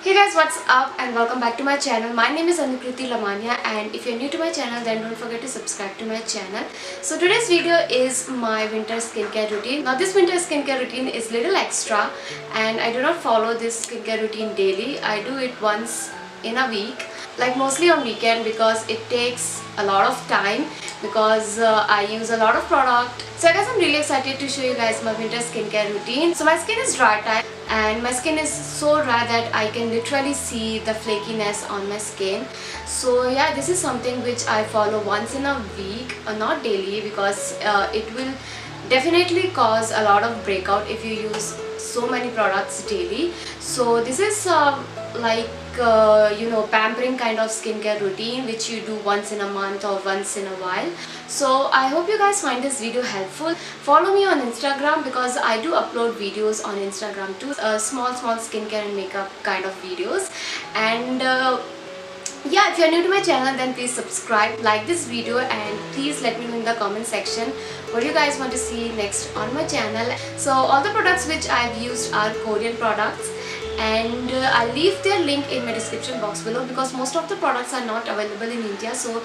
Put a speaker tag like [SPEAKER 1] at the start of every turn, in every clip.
[SPEAKER 1] Hey guys, what's up and welcome back to my channel. My name is Anukriti Lamania, and if you're new to my channel then don't forget to subscribe to my channel. So today's video is my winter skincare routine. Now this winter skincare routine is little extra and I do not follow this skincare routine daily. I do it once in a week, like mostly on weekend, because it takes a lot of time because I use a lot of product. So I guess I'm really excited to show you guys my winter skincare routine. So my skin is dry type and my skin is so dry that I can literally see the flakiness on my skin. So yeah, this is something which I follow once in a week, not daily, because it will definitely cause a lot of breakout if you use so many products daily. So this is pampering kind of skincare routine which you do once in a month or once in a while. So I hope you guys find this video helpful. Follow me on Instagram because I do upload videos on Instagram too, small skincare and makeup kind of videos. And yeah, if you're new to my channel then please subscribe, like this video, and please let me know in the comment section what you guys want to see next on my channel. So all the products which I've used are Korean products, and I'll leave their link in my description box below because most of the products are not available in India. So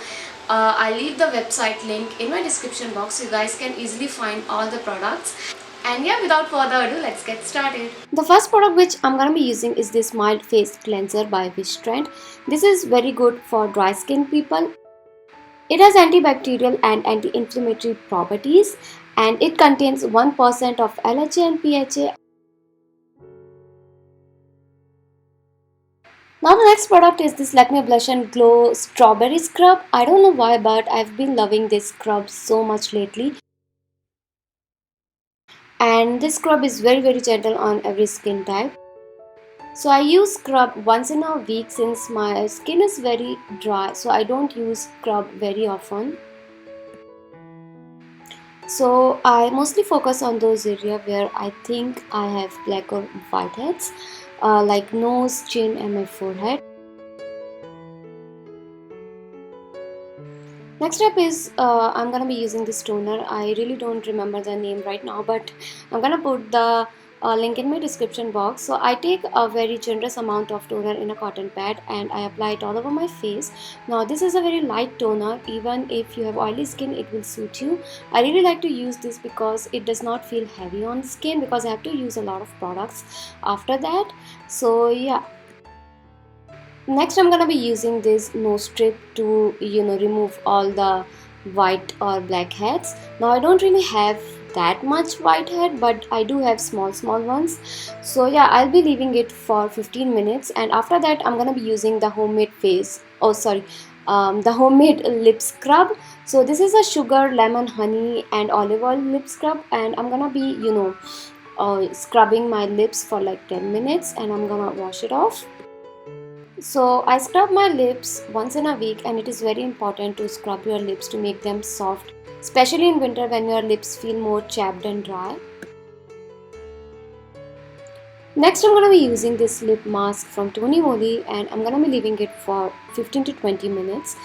[SPEAKER 1] I'll leave the website link in my description box so you guys can easily find all the products. And yeah, without further ado, let's get started. The first product which I'm gonna be using is this mild face cleanser by Wishtrend. This is very good for dry skin people. It has antibacterial and anti-inflammatory properties, and it contains 1% of LHA and PHA. Now the next product is this Lakme Blush and Glow Strawberry Scrub. I don't know why, but I've been loving this scrub so much lately. And this scrub is very gentle on every skin type. So I use scrub once in a week since my skin is very dry, so I don't use scrub very often. So I mostly focus on those areas where I think I have black or white heads, like nose, chin and my forehead. Next up is I'm gonna be using this toner. I really don't remember the name right now, but I'm gonna put the link in my description box. So I take a very generous amount of toner in a cotton pad and I apply it all over my face. Now this is a very light toner. Even if you have oily skin, it will suit you. I really like to use this because it does not feel heavy on skin because I have to use a lot of products after that. So yeah. Next I'm gonna be using this nose strip to remove all the white or black heads. Now I don't really have that much white head, but I do have small ones. So yeah, I'll be leaving it for 15 minutes, and after that I'm gonna be using the homemade the homemade lip scrub. So this is a sugar, lemon, honey and olive oil lip scrub, and I'm gonna be scrubbing my lips for like 10 minutes and I'm gonna wash it off. So I scrub my lips once in a week, and it is very important to scrub your lips to make them soft, especially in winter when your lips feel more chapped and dry. Next I'm going to be using this lip mask from Tony Moly, and I'm going to be leaving it for 15 to 20 minutes.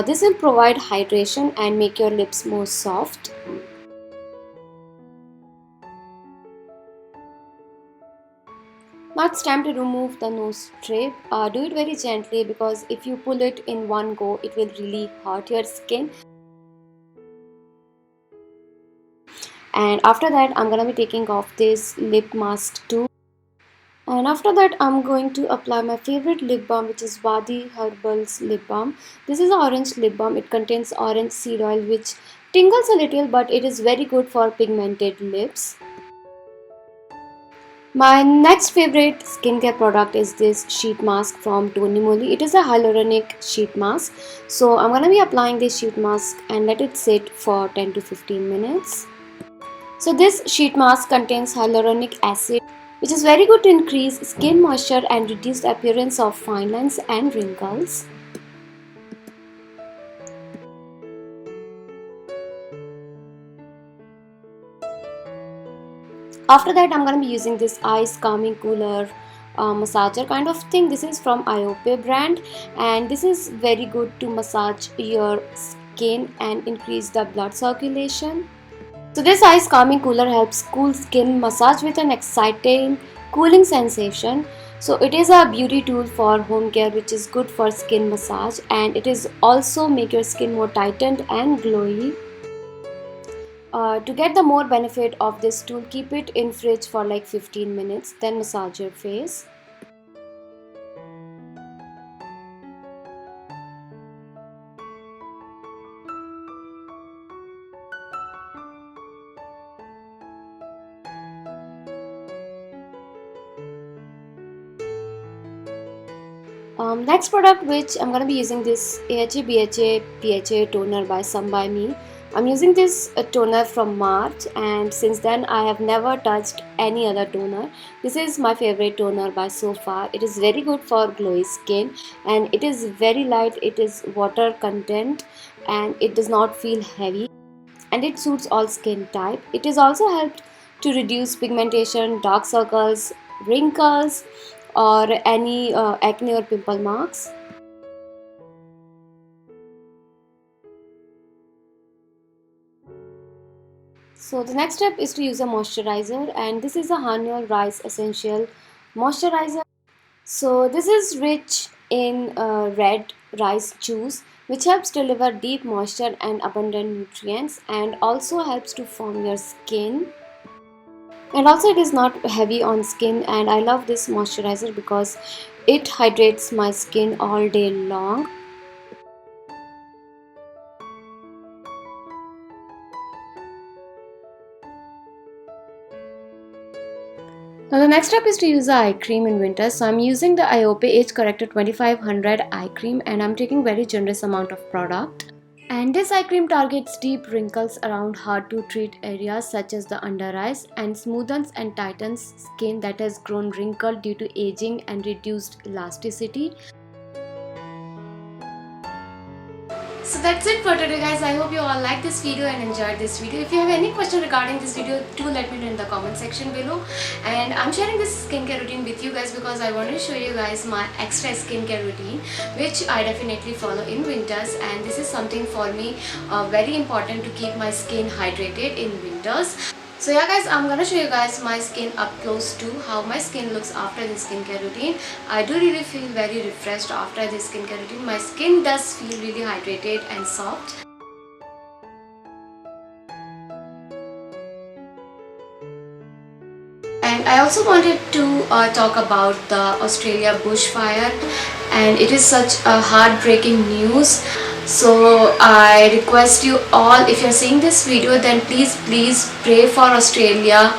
[SPEAKER 1] This will provide hydration and make your lips more soft. Now it's time to remove the nose strip. Do it very gently because if you pull it in one go, it will really hurt your skin. And after that, I'm gonna be taking off this lip mask too. And after that, I'm going to apply my favorite lip balm, which is Wadi Herbal's lip balm. This is an orange lip balm. It contains orange seed oil, which tingles a little, but it is very good for pigmented lips. My next favorite skincare product is this sheet mask from Tony Moly. It is a hyaluronic sheet mask. So I'm going to be applying this sheet mask and let it sit for 10 to 15 minutes. So this sheet mask contains hyaluronic acid, which is very good to increase skin moisture and reduce the appearance of fine lines and wrinkles. After that, I'm going to be using this ice calming cooler massager kind of thing. This is from Iope brand, and this is very good to massage your skin and increase the blood circulation. So this ice calming cooler helps cool skin, massage with an exciting cooling sensation. So it is a beauty tool for home care which is good for skin massage, and it is also make your skin more tightened and glowy. To get the more benefit of this tool, keep it in fridge for like 15 minutes, then massage your face. Next product which I'm gonna be using, this AHA BHA PHA toner by Some by Me. I'm using this toner from March, and since then I have never touched any other toner. This is my favorite toner by so far. It is very good for glowy skin, and it is very light. It is water content and it does not feel heavy, and it suits all skin type. It is also helped to reduce pigmentation, dark circles, wrinkles, or any acne or pimple marks. So the next step is to use a moisturizer, and this is a Haniol Rice Essential Moisturizer. So this is rich in red rice juice, which helps deliver deep moisture and abundant nutrients, and also helps to firm your skin. And also it is not heavy on skin, and I love this moisturizer because it hydrates my skin all day long. Now the next step is to use the eye cream in winter. So I'm using the Iope Age Corrector 2500 eye cream, and I'm taking very generous amount of product. And this eye cream targets deep wrinkles around hard to treat areas such as the under eyes, and smoothens and tightens skin that has grown wrinkled due to aging and reduced elasticity. So that's it for today, guys. I hope you all liked this video and enjoyed this video. If you have any question regarding this video, do let me know in the comment section below. And I'm sharing this skincare routine with you guys because I want to show you guys my extra skincare routine, which I definitely follow in winters. And this is something for me very important to keep my skin hydrated in winters. So yeah guys, I'm gonna show you guys my skin up close to how my skin looks after this skincare routine. I do really feel very refreshed after this skincare routine. My skin does feel really hydrated and soft. And I also wanted to talk about the Australia bushfire, and it is such a heartbreaking news. So I request you all, if you're seeing this video, then please pray for Australia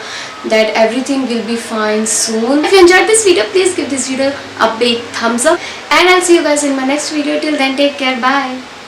[SPEAKER 1] that everything will be fine soon. If you enjoyed this video, please give this video a big thumbs up, and I'll see you guys in my next video. Till then, take care, bye.